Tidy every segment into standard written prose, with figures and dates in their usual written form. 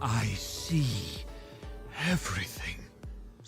I see everything.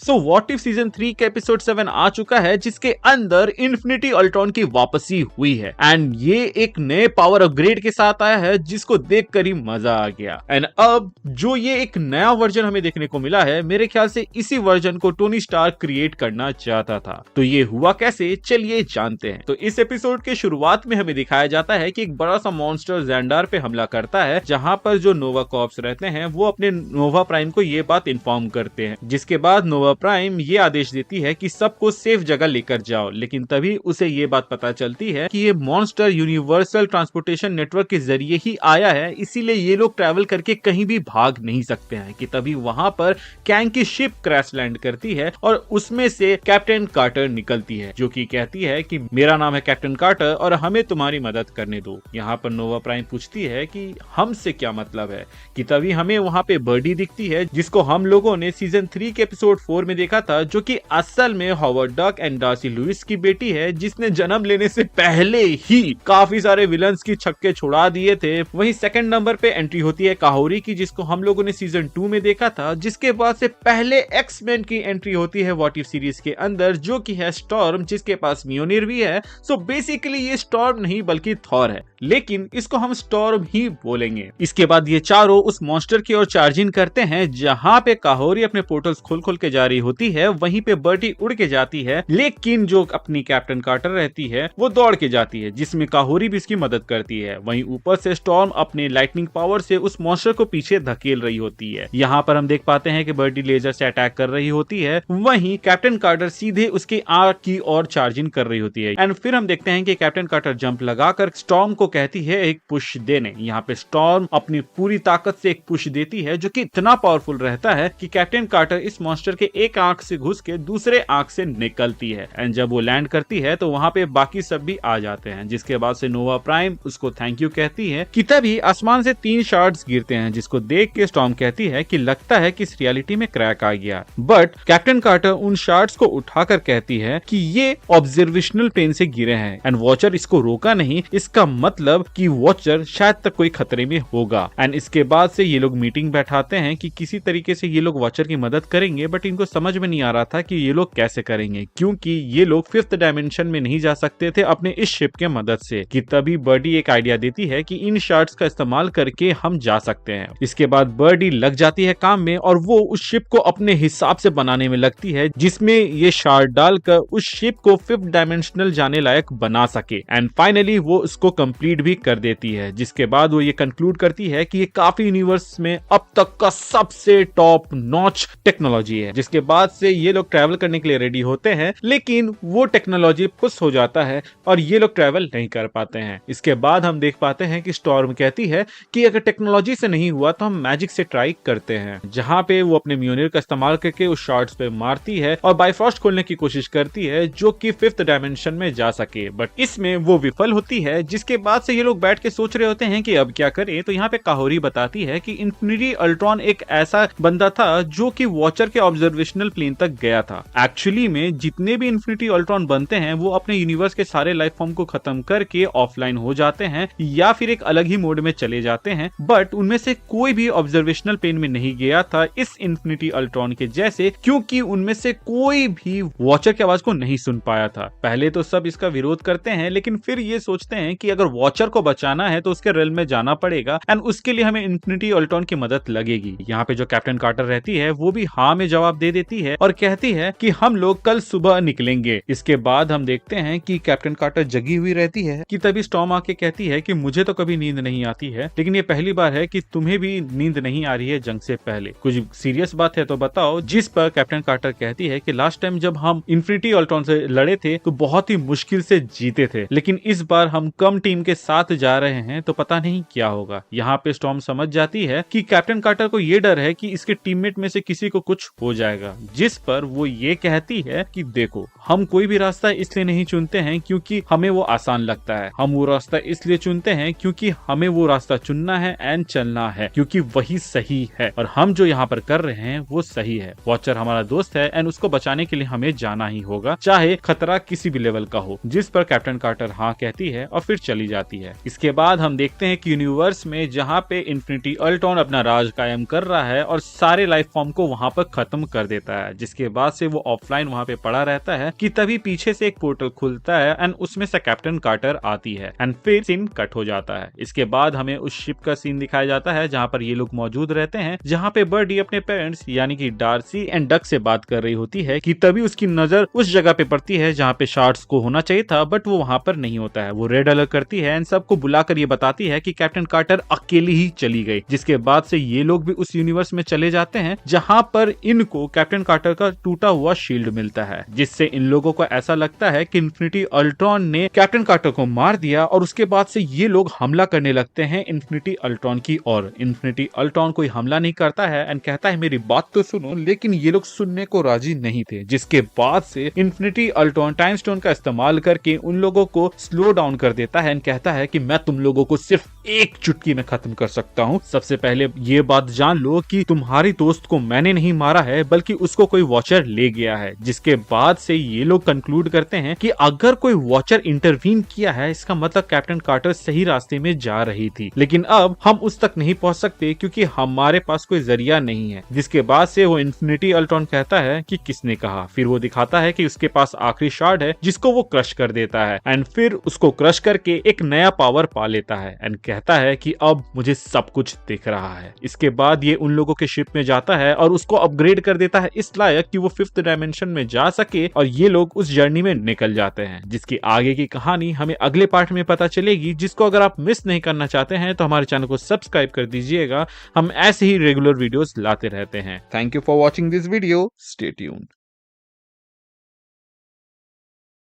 So what if season 3 के episode 7 आ चुका है, जिसके अंदर इन्फिनिटी अल्ट्रॉन की वापसी हुई है एंड ये एक नए पावर अपग्रेड के साथ आया है जिसको देखकर ही मजा आ गया। एंड अब जो ये एक नया वर्जन हमें देखने को मिला है, मेरे ख्याल से इसी वर्जन को टोनी स्टार्क क्रिएट करना चाहता था। तो ये हुआ कैसे, चलिए जानते हैं। तो इस एपिसोड के शुरुआत में हमें दिखाया जाता है कि एक बड़ा सा मॉन्स्टर ज़ेंडार पे हमला करता है, जहां पर जो नोवा कॉर्प्स रहते हैं वो अपने नोवा प्राइम को ये बात इन्फॉर्म करते हैं, जिसके बाद नोवा प्राइम ये आदेश देती है कि सबको सेफ जगह लेकर जाओ। लेकिन तभी उसे ये बात पता चलती है कि ये मॉन्स्टर यूनिवर्सल ट्रांसपोर्टेशन नेटवर्क के जरिए ही आया है, इसीलिए ये लोग ट्रैवल करके कहीं भी भाग नहीं सकते हैं। कि तभी वहां पर कैंग की शिप क्रैश लैंड करती है और उसमें से कैप्टन कार्टर निकलती है, जो कि कहती है कि मेरा नाम है कैप्टन कार्टर और हमें तुम्हारी मदद करने दो। यहाँ पर नोवा प्राइम पूछती है कि हमसे क्या मतलब है। कि तभी हमें वहां पे बर्डी दिखती है, जिसको हम लोगों ने सीजन 3 के एपिसोड 4 में देखा था, जो कि असल में Howard Duck and Darcy Lewis की बेटी है, जिसने जन्म लेने से पहले ही काफी सारे विलन्स की छक्के छुड़ा दिए थे। वहीं सेकंड नंबर पे एंट्री होती है काहोरी की, जिसको हम लोगों ने सीजन 2 में देखा था। जिसके बाद से पहले एक्स-मैन की एंट्री होती है व्हाट इफ सीरीज के अंदर, जो कि है स्टॉर्म, जिसके पास म्योनिर भी है। सो बेसिकली ये स्टॉर्म नहीं बल्कि थॉर है, लेकिन इसको हम स्टॉर्म ही बोलेंगे। इसके बाद ये चारों उस मॉन्स्टर की ओर चार्जिंग करते हैं, जहां पे काहोरी अपने पोर्टल्स खोल के जा रही होती है। वहीं पे बर्टी उड़ के जाती है, लेकिन जो अपनी कैप्टन कार्टर रहती है वो दौड़ के जाती है, जिसमें काहोरी भी इसकी मदद करती है। वहीं ऊपर से स्टॉर्म अपने लाइटनिंग पावर से उस मॉन्स्टर को पीछे धकेल रही होती है। यहाँ पर हम देख पाते हैं कि बर्टी लेजर से अटैक कर रही होती है, वहीं कैप्टन कार्टर सीधे उसकी आंख की ओर चार्जिंग कर रही होती है। एंड फिर हम देखते हैं कि कैप्टन कार्टर जंप लगाकर स्टॉर्म को कहती है एक पुश देने। यहाँ पे स्टॉर्म अपनी पूरी ताकत से एक पुश देती है, जो कि इतना पावरफुल रहता है कि कैप्टन कार्टर इस मॉन्स्टर के एक आंख से घुस के दूसरे आंख से निकलती है। एंड जब वो लैंड करती है तो वहां पे बाकी सब भी आ जाते हैं, जिसके बाद से नोवा प्राइम उसको थैंक यू कहती है। कि तभी आसमान से 3 शार्ड्स गिरते हैं, जिसको देख के स्टॉर्म कहती है कि लगता है कि इस रियलिटी में क्रैक आ गया। बट कैप्टन कार्टर उन शार्ड्स को उठाकर कहती है कि ये ऑब्जर्वेशनल प्लेन से गिरे हैं एंड वॉचर इसको रोका नहीं, इसका मतलब कि वॉचर शायद तक कोई खतरे में होगा। एंड इसके बाद से ये लोग मीटिंग बैठाते हैं कि किसी तरीके से ये लोग वॉचर की मदद करेंगे, बट इनको समझ में नहीं आ रहा था कि ये लोग कैसे करेंगे, क्योंकि ये लोग 5th डायमेंशन में नहीं जा सकते थे अपने इस शिप के मदद से। कि तभी बर्डी एक आइडिया देती है कि इन शार्ड्स का इस्तेमाल करके हम जा सकते हैं। इसके बाद बर्डी लग जाती है काम में और वो उस शिप को अपने हिसाब से बनाने में लगती है, जिसमें ये शार्ड डालकर उस शिप को 5th डायमेंशनल जाने लायक बना सके। एंड फाइनली वो उसको कंप्लीट भी कर देती है, जिसके बाद वो ये कंक्लूड करती है कि ये काफी यूनिवर्स में अब तक का सबसे टॉप नॉच टेक्नोलॉजी है। जिसके बाद से ये लोग ट्रैवल करने के लिए रेडी होते हैं, लेकिन वो टेक्नोलॉजी पुश हो जाता है और ये लोग ट्रैवल नहीं कर पाते हैं। इसके बाद हम देख पाते हैं कि स्टॉर्म कहती है कि अगर टेक्नोलॉजी से नहीं हुआ तो हम मैजिक से ट्राई करते हैं, जहां पे वो अपने म्योनिर का इस्तेमाल करके उस शार्ड्स पे मारती है और बाइफ्रॉस्ट खोलने की कोशिश करती है, जो कि 5th डायमेंशन में जा सके। बट इसमें वो विफल होती है। जिसके बाद से ये लोग बैठ के सोच रहे होते हैं कि अब क्या करें। तो यहाँ पे काहोरी बताती है कि इन्फिनिटी अल्ट्रॉन एक ऐसा बंदा था जो कि वॉचर के ऑब्जर्वेशनल प्लेन तक गया था। एक्चुअली में जितने भी इन्फिनिटी अल्ट्रॉन बनते हैं वो अपने यूनिवर्स के सारे लाइफ फॉर्म को खत्म करके ऑफलाइन हो जाते हैं या फिर एक अलग ही मोड में चले जाते हैं, बट उनमें से कोई भी ऑब्जर्वेशनल प्लेन में नहीं गया था इस इन्फिनिटी अल्ट्रॉन के जैसे, क्योंकि उनमें से कोई भी वॉचर की आवाज को नहीं सुन पाया था। पहले तो सब इसका विरोध करते हैं, लेकिन फिर ये सोचते हैं कि अगर वॉचर को बचाना है तो उसके रेल्म में जाना पड़ेगा एंड उसके लिए हमें इन्फिनिटी अल्ट्रॉन की मदद लगेगी। यहाँ पे जो कैप्टन कार्टर रहती है वो भी हाँ में जवाब दे देती है और कहती है कि हम लोग कल सुबह निकलेंगे। इसके बाद हम देखते हैं कि कैप्टन कार्टर जगी हुई रहती है। कि तभी स्टॉर्म आके कहती है कि मुझे तो कभी नींद नहीं आती है, लेकिन ये पहली बार है कि तुम्हें भी नींद नहीं आ रही है जंग से पहले। कुछ सीरियस बात है तो बताओ। जिस पर कैप्टन कार्टर कहती है कि लास्ट टाइम जब हम इन्फिनिटी अल्ट्रॉन से लड़े थे तो बहुत ही मुश्किल से जीते थे, लेकिन इस बार हम कम टीम के साथ जा रहे हैं तो पता नहीं क्या होगा। यहाँ पे स्टॉर्म समझ जाती है कि कैप्टन कार्टर को ये डर है कि इसके टीममेट में से किसी को कुछ हो जाएगा। जाएगा, जिस पर वो ये कहती है कि देखो, हम कोई भी रास्ता इसलिए नहीं चुनते हैं क्योंकि हमें वो आसान लगता है, हम वो रास्ता इसलिए चुनते हैं क्योंकि हमें वो रास्ता चुनना है एंड चलना है, क्योंकि वही सही है और हम जो यहाँ पर कर रहे हैं वो सही है। वॉचर हमारा दोस्त है एंड उसको बचाने के लिए हमें जाना ही होगा, चाहे खतरा किसी भी लेवल का हो। जिस पर कैप्टन कार्टर हाँ कहती है और फिर चली जाती है। इसके बाद हम देखते हैं कि यूनिवर्स में जहाँ पे इन्फिनिटी अल्ट्रॉन अपना राज कायम कर रहा है और सारे लाइफ फॉर्म को वहाँ पर खत्म कर देता है, जिसके बाद से वो ऑफलाइन वहाँ पे पड़ा रहता है कि तभी पीछे से एक पोर्टल खुलता है एंड उसमें से कैप्टन कार्टर आती है एंड फिर सीन कट हो जाता है। इसके बाद हमें उस शिप का सीन दिखाया जाता है जहाँ पर ये लोग मौजूद रहते हैं, जहाँ पे बर्डी अपने पेरेंट्स यानी कि डार्सी एंड डक से बात कर रही होती है कि तभी उसकी नजर उस जगह पे पड़ती है जहाँ पे शार्ड्स को होना चाहिए था, बट वो वहाँ पर नहीं होता है। वो रेड अलर्ट करती है एंड सबको बुलाकर ये बताती है कि कैप्टन कार्टर अकेली ही चली गई, जिसके बाद से ये लोग भी उस यूनिवर्स में चले जाते हैं जहाँ पर इनको कैप्टन कार्टर का टूटा हुआ शील्ड मिलता है, जिससे इन लोगों को ऐसा लगता है कि इन्फिनिटी अल्ट्रॉन ने कैप्टन कार्टर को मार दिया और उसके बाद से ये लोग हमला करने लगते हैं इन्फिनिटी अल्ट्रॉन की ओर। इन्फिनिटी अल्ट्रॉन कोई हमला नहीं करता है एंड कहता है मेरी बात तो सुनो, लेकिन ये लोग सुनने को राजी नहीं थे, जिसके बाद से इन्फिनिटी अल्ट्रॉन टाइम स्टोन का इस्तेमाल करके उन लोगों को स्लो डाउन कर देता है एंड कहता है कि मैं तुम लोगों को सिर्फ एक चुटकी में खत्म कर सकता हूँ। सबसे पहले ये बात जान लो कि तुम्हारी दोस्त को मैंने नहीं मारा है बल्कि उसको कोई वॉचर ले गया है। जिसके बाद से ये लोग कंक्लूड करते हैं कि अगर कोई वॉचर इंटरवीन किया है इसका मतलब कैप्टन कार्टर सही रास्ते में जा रही थी, लेकिन अब हम उस तक नहीं पहुंच सकते क्योंकि हमारे पास कोई जरिया नहीं है। जिसके बाद से वो इन्फिनिटी अल्ट्रॉन कहता है कि किसने कहा। फिर वो दिखाता है कि उसके पास आखिरी शार्ड है जिसको वो क्रश कर देता है एंड फिर उसको क्रश करके एक नया पावर पा लेता है एंड कहता है कि अब मुझे सब कुछ दिख रहा है। इसके बाद ये उन लोगों के शिप में जाता है और उसको अपग्रेड कर देता है इस लायक कि वो 5th डायमेंशन में जा सके और ये लोग उस जर्नी में निकल जाते हैं, जिसकी आगे की कहानी हमें अगले पार्ट में पता चलेगी, जिसको अगर आप मिस नहीं करना चाहते हैं तो हमारे चैनल को सब्सक्राइब कर दीजिएगा। हम ऐसे ही रेगुलर वीडियोस लाते रहते हैं। Thank you for watching this video, stay tuned.